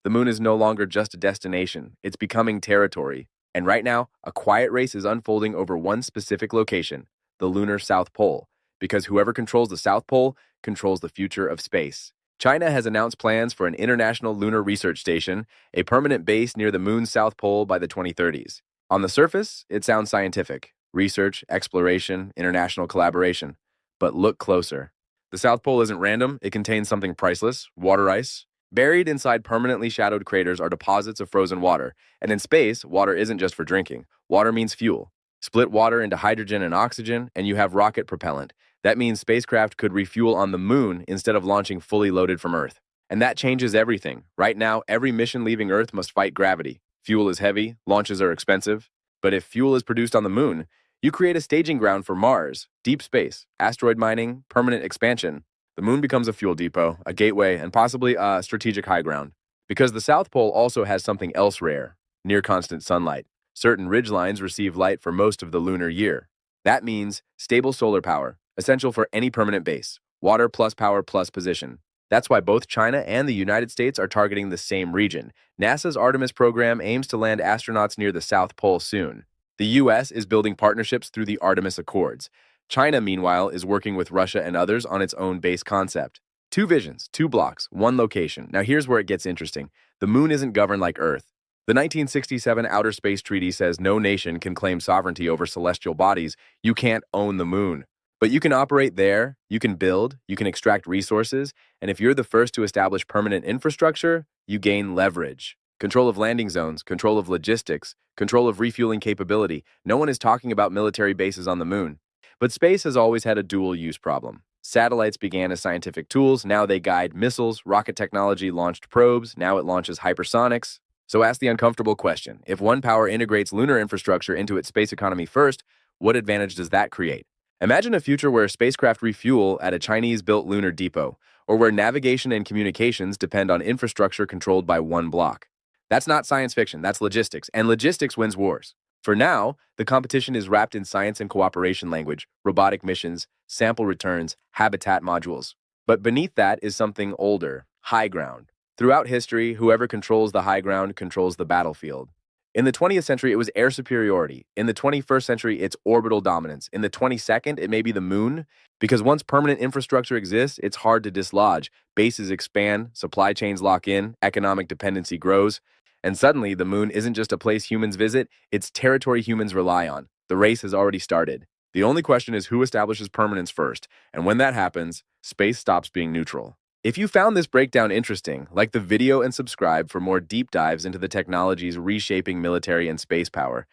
The moon is no longer just a destination, it's becoming territory. And right now, a quiet race is unfolding over one specific location, the lunar South Pole, because whoever controls the South Pole controls the future of space. China has announced plans for an international lunar research station, a permanent base near the moon's South Pole by the 2030s. On the surface, it sounds scientific research, exploration, international collaboration. But look closer. The South Pole isn't random, it contains something priceless water ice. Buried inside permanently shadowed craters are deposits of frozen water. And in space, water isn't just for drinking. Water means fuel. Split water into hydrogen and oxygen, and you have rocket propellant. That means spacecraft could refuel on the moon instead of launching fully loaded from Earth. And that changes everything. Right now, every mission leaving Earth must fight gravity. Fuel is heavy, launches are expensive. But if fuel is produced on the moon, you create a staging ground for Mars, deep space, asteroid mining, permanent expansion. The moon becomes a fuel depot, a gateway, and possibly a strategic high ground. Because the South Pole also has something else rare, near constant sunlight. Certain ridgelines receive light for most of the lunar year. That means stable solar power, essential for any permanent base, water plus power plus position. That's why both China and the United States are targeting the same region. NASA's Artemis program aims to land astronauts near the South Pole soon. The U.S. is building partnerships through the Artemis Accords. China, meanwhile, is working with Russia and others on its own base concept. Two visions, two blocks, one location. Now here's where it gets interesting. The moon isn't governed like Earth. The 1967 Outer Space Treaty says no nation can claim sovereignty over celestial bodies. You can't own the moon. But you can operate there, you can build, you can extract resources, and if you're the first to establish permanent infrastructure, you gain leverage. Control of landing zones, control of logistics, control of refueling capability. No one is talking about military bases on the moon. But space has always had a dual-use problem. Satellites began as scientific tools, now they guide missiles, rocket technology launched probes, now it launches hypersonics. So ask the uncomfortable question. If one power integrates lunar infrastructure into its space economy first, what advantage does that create? Imagine a future where spacecraft refuel at a Chinese-built lunar depot, or where navigation and communications depend on infrastructure controlled by one block. That's not science fiction, that's logistics, and logistics wins wars. For now, the competition is wrapped in science and cooperation language, robotic missions, sample returns, habitat modules. But beneath that is something older, high ground. Throughout history, whoever controls the high ground controls the battlefield. In the 20th century, it was air superiority. In the 21st century, it's orbital dominance. In the 22nd, it may be the moon. Because once permanent infrastructure exists, it's hard to dislodge. Bases expand, supply chains lock in, economic dependency grows. And suddenly, the moon isn't just a place humans visit, it's territory humans rely on. The race has already started. The only question is who establishes permanence first, and when that happens, space stops being neutral. If you found this breakdown interesting, like the video and subscribe for more deep dives into the technologies reshaping military and space power.